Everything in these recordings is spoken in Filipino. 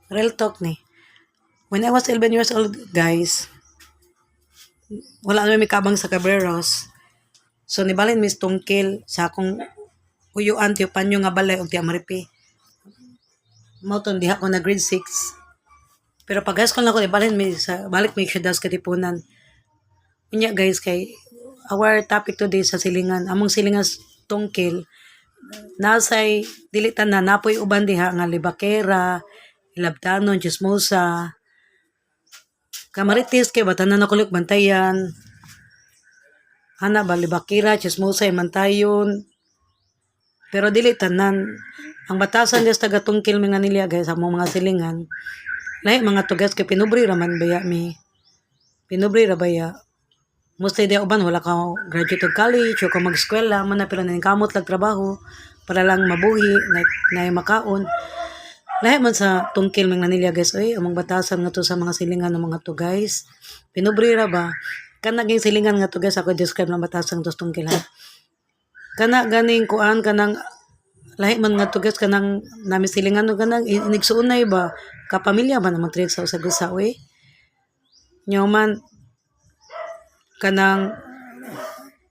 Real talk ni. When I was 11 years old, guys, wala naman may kabang sa Cabreros. So, nibalin mis tungkil sa akong uyuan, tiyo panyo nga balay, o tiya maripi. Mauton, diha ko na grade 6. Pero pag high school na ako, nibalin mi sa, balik mi siya das katipunan. Unya guys, kay our topic today sa silingan, among silingan tungkil, nasay dilitan na napoy uban diha nga libakera, ilabtanon, chismosa, kamaritis kay batanan na kulik bantayan, ana ba libakera, chismosa, imantayon, pero dili tanan. Ang batasan des taga tungkil mga nilya guys, among mga silingan, lahi mga tugas kay pinubri raman baya mi. Pinubri ra baya. Mostly di uban wala ka graduate of college o ka mag-eskwela man na pero kamot lag trabaho para lang mabuhi na makaon. Lahi man sa tungkil mga nilya guys, oy among batasan nga to sa mga silingan ng mga to guys. Pinubri ra ba? Kana naging silingan nga to guys, ako describe ng batasan to tungkil ha. Kana ganing kuan kanang lahi man nga to guys, kanang nami silingan no kanang inigsuunay ba kapamilya ba namang trade sa usag-usa oy. Nyo man kanang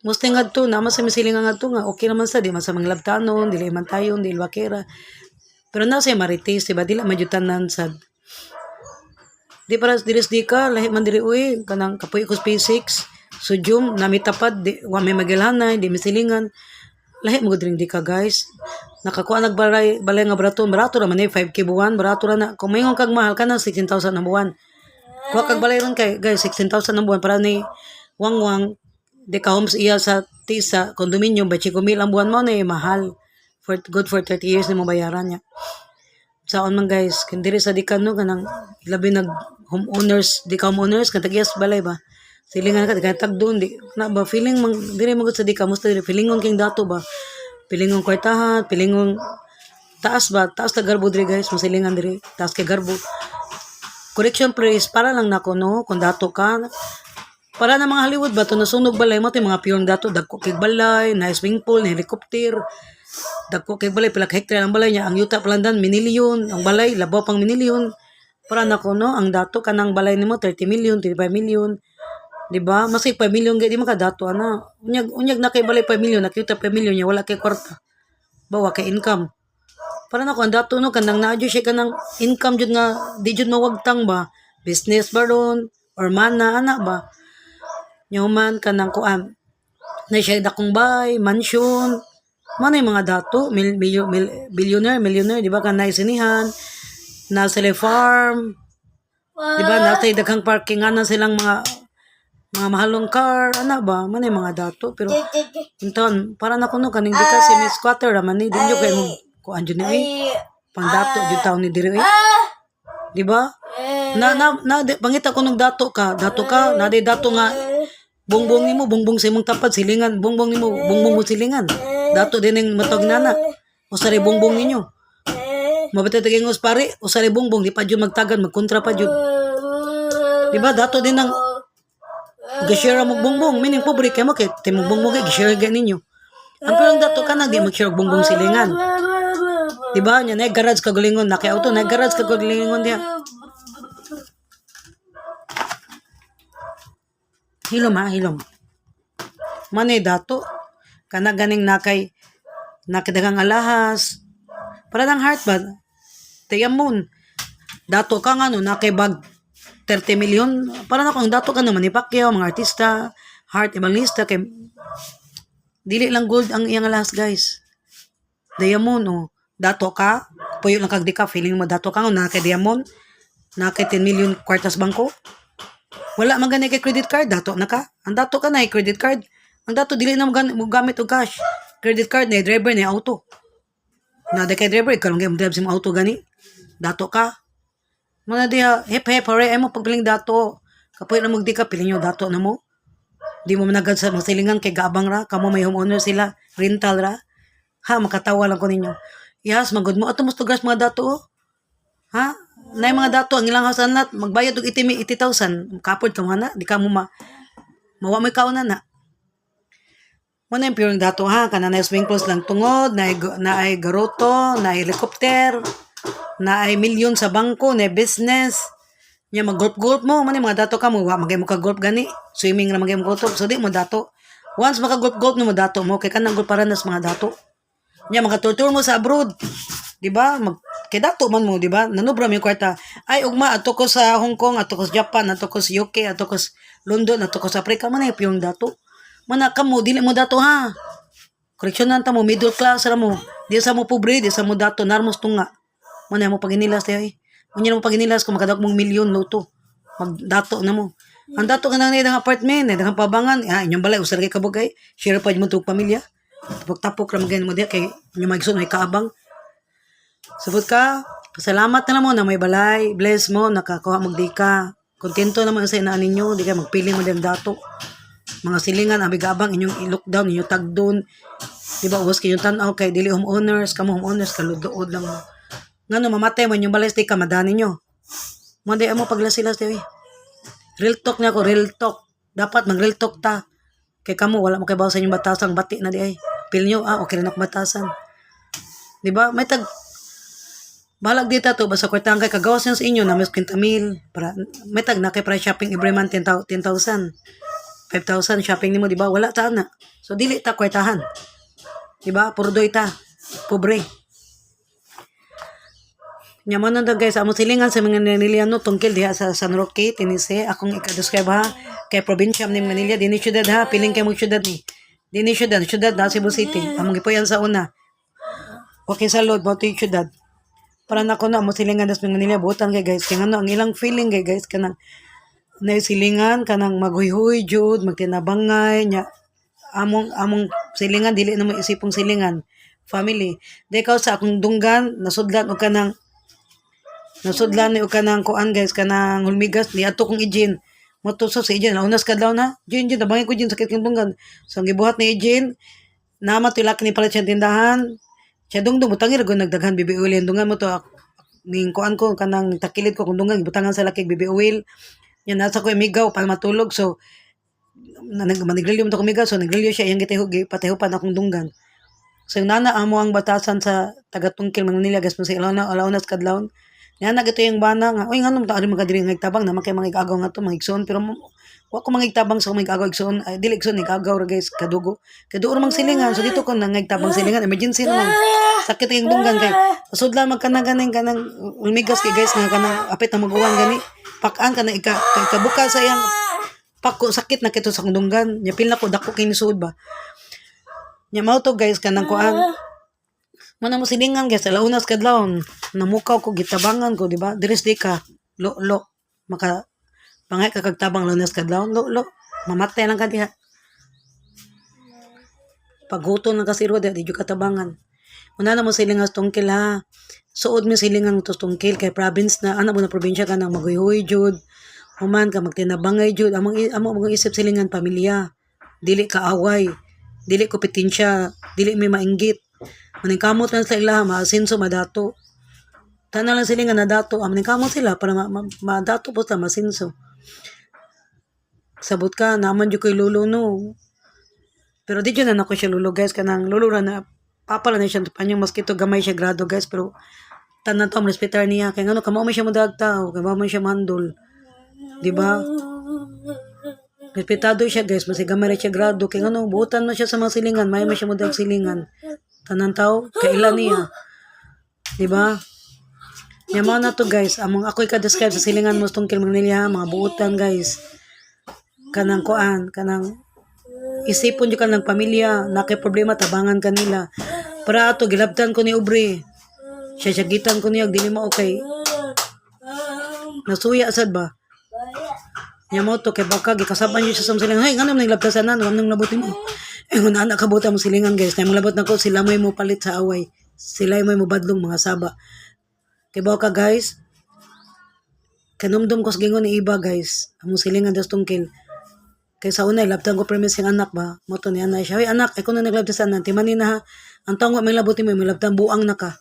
mostly ngadto na sa misilingan ngadto nga okay naman sa di man sa mga labtanon, dili man tayon, dili bakera. Pero na say marites diba dili majutanan sad. Di para diris di ka lahi man diri uy kanang kapuy ko SpaceX, sudyum namitapad di wa may magilhanay, di misilingan. Lahi mo diri di ka guys. Nakakuha nagbalay balay nga barato ra man 5k buwan, barato ra na. Kung mayong kag mahal ka na 16,000 ang buwan. Kuha kag balay ron kay guys 16,000 ang buwan para ni wang de ka homes iya sa tisa condominium ba chiko mil ang buwan mo na mahal for good for 30 years ni mo bayaran niya. Saon man guys kandiri sa dikan no kanang labi nag homeowners di ka homeowners kan tagyas balay ba silingan ka tagdon di na ba feeling mang dire magud sa dika musta dire feelingon king dato ba pilingon kwartahan pilingon taas ba taas ta garbo dire guys masilingan dire taas kay garbo correction please para lang nako no kung dato ka para na mga Hollywood ba to nasunog balay mo mga piyong dato dagko kay balay na swimming pool na helicopter dagko kay balay pila ka hektar ang balay niya ang yuta palandan minilyon ang balay labaw pang minilyon para nako no ang dato kanang balay nimo 30 million 35 million di ba mas 5 million gay di makadato ana unyag na kay balay 5 million nakita 5 million niya wala kay kwarta bawa kay income para nako ang dato no kanang naadyo siya kanang income jud nga di jud mawagtang ba business ba ron or mana ana ba Nyoman kanang kuan na siya dakong bahay, mansion, manay mga dato, millionaire, di ba kanay sinihan, na sila farm, di ba natay daghang parkingan na silang mga mahalong car, ana ba, manay mga dato, pero inton para na kuno kaning di ka semi squatter raman ni dinyo kay mo kuan jud ni pandato jud taon ni diri di ba? Pangita ko nung dato ka na di dato nga bongbong nimo bongbong sa imong tapad silingan bongbong nimo bongbong mo silingan dato din ang matog nana usari bongbong ninyo mabata taging pare usari bongbong di pa jud magtagan magkontra pa jud di ba dato din ang gashare mo bongbong meaning pobre kay mo kay timong bongbong kay gashare ga ninyo ang pero dato ka na di mag-share bongbong silingan di ba nya na garage kagalingon na kay auto na garage kagalingon dia hilom manay dato kana ganing nakadagang alahas para lang heart ba tayamon dato ka nga no nakay bag 30 million para na kung dato ka naman ni Pacquiao mga artista heart evangelista kay dili lang gold ang iyang alahas guys diamond oh dato ka puyo lang kag di ka feeling mo dato ka nga nakay diamond nakay 10 million kwartas bangko wala man gani kay credit card dato na ka ang dato ka na credit card ang dato dili na mo gamit og cash credit card na driver na auto na kay driver ikaw lang drive sa auto gani dato ka mga diha hep hore ay mo pagpiling dato kapoy na magdi ka piling yo dato na mo di mo managad sa masilingan kay gabang ra kamo may homeowner sila rental ra ha makatawa lang ko ninyo yes magud mo ato mo tugas mga dato oh. Ha na mga dato ang ilang househan nat magbayad og 80,000 kapod ka na di ka mo mawa may kauna na mo na yung pure dato ha kana na swimming pools lang tungod na ay garoto na helicopter na ay milyon sa bangko, na business. Nya mag-golf mo, man mga dato ka mo, wa magay mo ka golf gani. Swimming na magay mo ko so di mo dato. Once maka-golf mo dato mo, kay kanang golf para nas mga dato. Nya maka-tour mo sa abroad. Di ba? Kay dato man mo, di ba? Nanubra mo yung kwarta. Ay, ugma, ato ko sa Hong Kong, ato ko sa Japan, ato ko sa UK, ato ko sa London, ato ko sa Africa, manayap yung dato. Mana ka mo, dili mo dato ha. Koreksyonan ta mo, middle class ra mo. Di sa mo pobre, di sa mo dato, narmos tunga. Mana mo paginilas tayo eh. Unya mo paginilas kung makadawak mong milyon loto. Magdato na mo. Ang dato ka nang ng apartment, ng pabangan, inyong balay, usar kay kabugay, share pa mo itong pamilya. Tapok-tapok ramagay mo diya, kay inyong magsun, may kaabang. Sabot ka, pasalamat na mo na may balay, bless mo, nakakuha magdi ka. Kontento naman sa inaan ninyo, di ka magpili mo din dato. Mga silingan, abigabang, inyong i-lockdown, inyong tagdown. Di ba, uwas kayong tanaw, kay dili homeowners, kamo homeowners, kaludood lang mo. Nga no, mamatay mo, inyong balay, di ka, madani nyo. Mandi mo paglasilas, di real talk na ako, real talk. Dapat mag-real talk ta. Kay kamo, wala mo kay bawa sa inyong batasang bati na di ay. Pil nyo, okay na ako batasan. Di ba? May balag dito to, basta kwartang kay kagawas nyo sa inyo na mas 50 mil. May na kay price shopping every month 10,000. 5,000 shopping nimo, di ba? Wala ta na. So, dili ta kwartahan. Di ba? Purdoy ta. Pobre. Nyaman na guys, amo silingan sa mga Maniliano tungkil diha sa San Roque, Tinise. Akong ika-describe ha. Kay probinsya ni Manila, dini syudad ha. Piling kay mong syudad ni. Dini syudad na Cebu City. Among gipuyan sa una. Okay sa load, bauti syudad. Para na ko na, amo silingan das Manila, butan kay guys. Kaya ano, ang ilang feeling kay guys, kanang silingan, kanang maghuyhuy, jud, magtinabangay, nya. Among silingan, dili na mo isipong silingan. Family. Dekaw sa akong dunggan, nasudlan o kanang nasudlan ni o kanang kuan guys, kanang hulmigas ni ato kong ijin. Motuso si ijin, launas kadlaw na. Jin, tabangin ko jin, sakit kong dunggan. So, ang gibuhat ni ijin, namat tulak ni palit siya tindahan. Siya dungdung, butangir ko nagdaghan bibi oil. Yung dungan mo to, ning kuan ko, kanang takilid ko kung dunggan, gibutangan sa lakig bibi oil. Yan, nasa ko imigaw, para matulog. So, manigrilyo mo to kumigaw. So, nigrilyo siya, yung patihupan akong dunggan. So, yung nana amo ang batasan sa tagatungkil Manila, gas mo sa alaunas kadlaw. Yan na gito yung bana nga. Uy, nga nung taari magkadiri ng igtabang naman kay mga igagaw nga to, mga igsoon. Pero wa ko mga igtabang sa mga igagaw igsoon. Ay, dili igsoon, igagaw ra guys, kadugo. Kaya doon mang silingan. So dito ko nang igtabang silingan. Emergency naman. Sakit yung dunggan kay. Pasudlan magkanang kanang ulmigas kay guys nga kanang apit na maguwan gani. Pakaan ka na ikabuka sa iyang pako. Sakit na kito sa dunggan. Nyapil na ko, dako kay nisuod ba. Nyamaw to guys, kanang kuan. Mana mo silingan guys, alaunas kadlaw, namukaw ko gitabangan ko, di ba? Diris di ka, lo, maka pangay ka kagtabang launas kadlaw, lo, mamatay lang ka diha. Paghuto ng kasiro di di katabangan. Una na mo silingan tungkil ha. Suod mo silingan to tungkil kay province na, ana mo na probinsya ka nang maguyhoy jud. Human ka magtinabangay jud, among isip silingan pamilya. Dili ka away, dili ko petensya, dili may mainggit. Maning kamot lang sa ila, maasinso, madato. Tanan lang sila nga nadato. Maning kamot sila para madato po sa masinso. Sabot ka, naman dyan ko'y lulo no. Pero di dyan na ako siya lulo guys. Kanang lulo na papala na siya. Panyang maskito gamay siya grado guys. Pero tanan to, respetar niya. Kaya nga no, kamao man siya madagtaw. Kamao man siya mandol. Diba? Respetado siya guys. Masig gamay siya grado. Kaya nga no, buutan mo siya sa mga silingan. May man siya madag silingan. Tanan tao, kailan niya. Diba? Yaman na to guys. Among ako'y ka-describe sa silingan mo tungkil Manila, mga buutan guys. Kanang kuan, kanang isipon nyo ka ng pamilya, nakay problema, tabangan kanila. Para ato, gilabtan ko ni Ubre. Siyagitan ko niya, dili mo okay. Nasuya asad ba? Yaman to, kay baka, gikasaban nyo siya sa silingan. Hey, nga naman naglabtasan na, nung nabuti mo. Kung anak kabuta mo silingan guys, na malabot na ko, sila may mo palit sa away. Sila may mo badlong mga saba. Kaya ka guys, kanumdum ko sa gingon ni iba guys, among silingan das tungkil. Kaya sa una, labtan ko premise yung anak ba, moto ni anay siya, hey anak, ako na naglabtasan na, timanin na ha, ang taong may labot ni mo, may labtan buang na ka.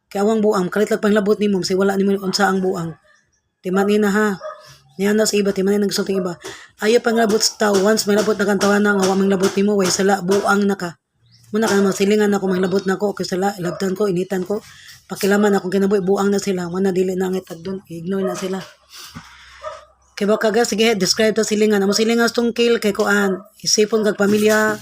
Kaya awang buang, kalit lang pang labot ni mo, kasi wala ni mo unsa ang buang. Timanin na ha. Niya na sa iba, timan na nagsulting iba. Ayaw pang labot sa tao. Once may labot na kantawan na, awa mang labot ni mo, way sala, buang na ka. Muna ka naman silingan ako, may labot na ko, okay sala, ilabtan ko, initan ko. pakilaman akong kinabuhi buang na sila man na dili na ngitag doon ignore na sila. Kay baka guys sige describe ta silingan amo silingan tungkil kay kuan isipon kag pamilya.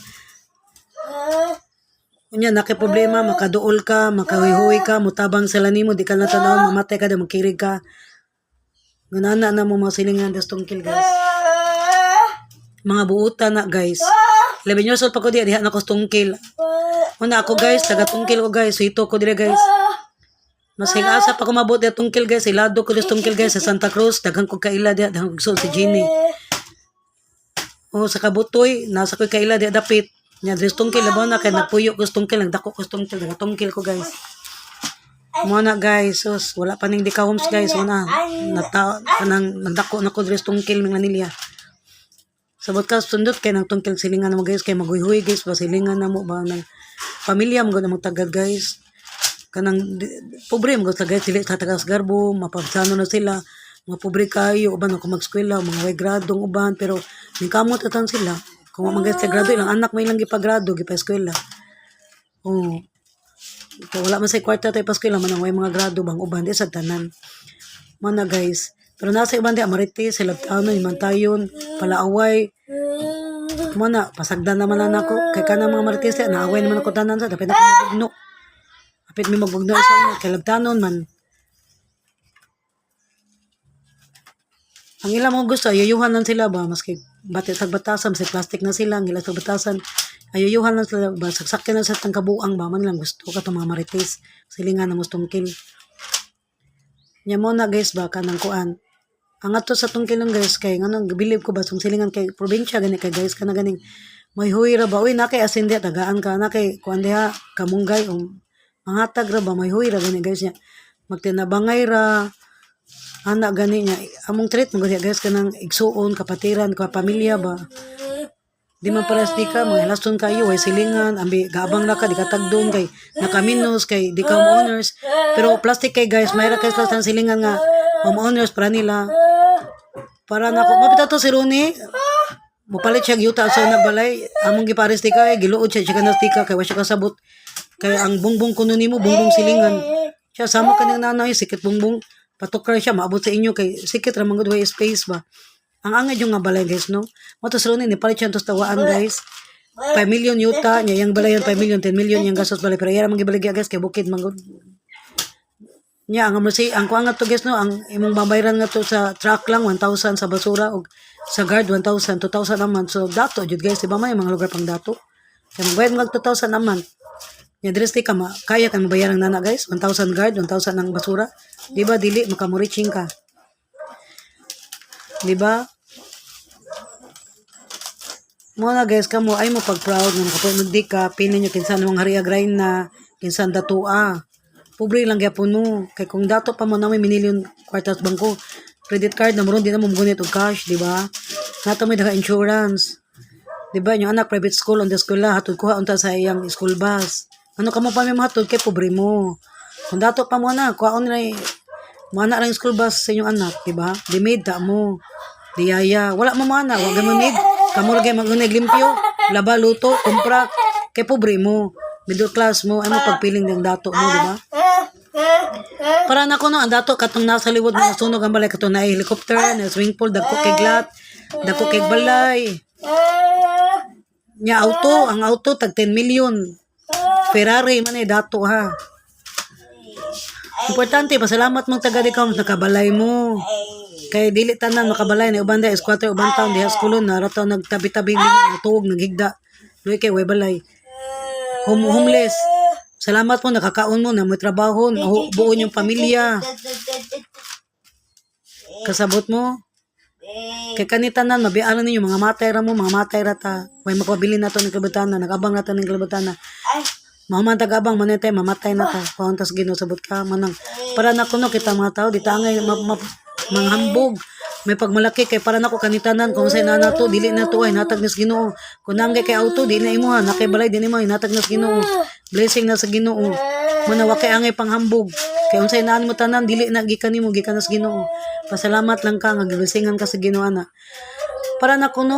Unya na kay problema makaduol ka makahuy-huy ka mutabang sila nimo di ka na tanaw mamatay ka da magkirig ka. Ganana na mo mga silingan des tungkil guys. Mga buutan na guys. 11 years old pa ko diha na ko tungkil. Una ako guys, taga tungkil ko guys, suito ko dire guys. Mas asa pa ko mabot diha tungkil guys, ilado ko dis tungkil guys sa Santa Cruz, daghang ko kaila diha, daghang ko si Jenny. Oh, sa Kabutoy, nasa ko kaila diha dapit. Nya dis tungkil labaw na kay nagpuyo ko tungkil, nagdako ko tungkil, daga tungkil ko guys. Mo na guys, sus, wala pa ning dika homes guys, una. Nagdako na ko dis tungkil ng Manila. Sabot ka sundot kay nang tungkil silingan mo guys kay maghuy-huy guys ba silingan na mo ba nang pamilya mo na magtagad guys kanang pobre mo guys dili sa tagas garbo mapagsano na sila mga pobre kayo uban ako mag-eskwela mga way gradong uban pero ningkamot atan sila kung mga guys sa grado ilang anak may ilang gipagrado gipa-eskwela. Oh so, wala man say kwarta tay pa-eskwela man way mga grado bang uban di sa tanan man na guys. Pero nasa ibang di Amarites, Silabtano, Imantayon, Palaaway. Mana, pasagdan naman na ako. Kaya ka na mga Amarites, naaway naman ako tanan sa. Dapat na ako magbugno. Dapat may magbugno sa inyo. Kaya Labtanon man. Ang ilang mga gusto, ayuyuhan lang sila ba? Maski batit sa batasan, maski plastic na sila, ang ilang sa batasan. Ayuyuhan lang sila ba? Saksakyan lang sa tangkabuang ba? Man lang gusto ka itong mga Amarites. Silingan na mustong kill. Nya mo na guys ba, kanang kuan. Ang ato sa tungkil lang guys kay nganong believe ko ba sung silingan kay probinsya gani kay guys kana ganing may huy ra ba uy na kay asin diha tagaan ka na kay kuan diha kamunggay mangatag ra ba may huy ra gani guys nya magtinabangay ra ana gani nya among treat mo guys kanang igsuon kapatiran ka pamilya ba di man pares di ka mga laston kayo way silingan ambi gabang na ka di ka tagdon kay nakaminos kay di ka homeowners pero plastic kay guys mayra kay sa silingan nga homeowners para nila para nako mapita to si Ronnie mupalit siya yuta sa nagbalay among gipares di ka giluod siya kana stika kay wa siya kasabot kay ang bungbong kuno nimo bungbong silingan siya sama kanang nanay sikit bungbong patukar siya maabot sa inyo kay sikit ra man gud way space ba. Ang angay yung nga balay guys no. Matos ron ni palit siya tos tawaan guys. 5 million yuta niya yang balay 5 million 10 million yang gastos balay pero yara man gibaligya guys kay bukid man gud. Nya ang amrsi ang kuan nga to guys no ang imong babayaran nga to sa truck lang 1,000 sa basura og sa guard 1,000 2,000 naman so dato jud guys diba may mga lugar pang dato. Kay magbayad mag 2,000 naman. Nya dresti ka kaya kan mabayaran nana guys 1,000 guard 1,000 ang basura. Diba dili makamuriching ka. Diba? Muna guys, kamo ay mo pag-proud nga nakapag ka, pinin nyo kinsan mong hariya grind na, kinsan datua. Pobre lang gyapon mo. Kay kung dato pa mo na may minilyon kwartas bangko, credit card na moron di na mo gunit og cash, di ba? Nato may daga insurance. Di ba? Yung anak private school on the school la, hatod kuha unta sa iyang school bus. Ano ka mo pa may mahatod kay pobre mo. Kung dato pa mo na, kuhaon na mana lang school bus sa inyong anak, di ba? Di maid ta mo. Di yaya. Wala mo mana, wag mo maid. Kamu ra gay magunay limpyo, laba luto, kumpra kay pobre mo. Middle class mo, ano pagpiling ng dato mo, di ba? Para na ko no, ang dato katong nasa liwod mo sunog ang balay katong na helicopter, na swimming pool, dagko kay glat, dagko kay balay. Nya auto, ang auto tag 10 million. Ferrari man ay dato ha. Importante, pasalamat mong taga di ka nakabalay mo. Kay dili tanan makabalay na uban da squatter uban taon diha skulon na rataw nagtabi-tabi tuog naghigda. Luy kay way balay. Homeless. Salamat mo nakakaon mo na may trabaho, buo yung pamilya. Kasabot mo. Kay kanitanan mabiaran ninyo mga matay ra mo, mga matay ra ta. Way makabili na to ng kalabatan na, nagabang na ta ng kalabatan na. Mahuman tagabang manetay mamatay na ta pauntas Ginoo sabot ka manang para na kuno kita mga tao di ta angay manghambog may pagmalaki kay para nako kanitanan kung say na nato dili na to ay natag nas Ginoo kun namgay kay auto dili na imuha na kay balay dili mo natag nas Ginoo blessing na sa Ginoo muna wa kay angay panghambog kay unsay naan mo tanan dili na gikan nimo gikan nas Ginoo pasalamat lang ka nga blessingan ka sa Ginoo ana para na kuno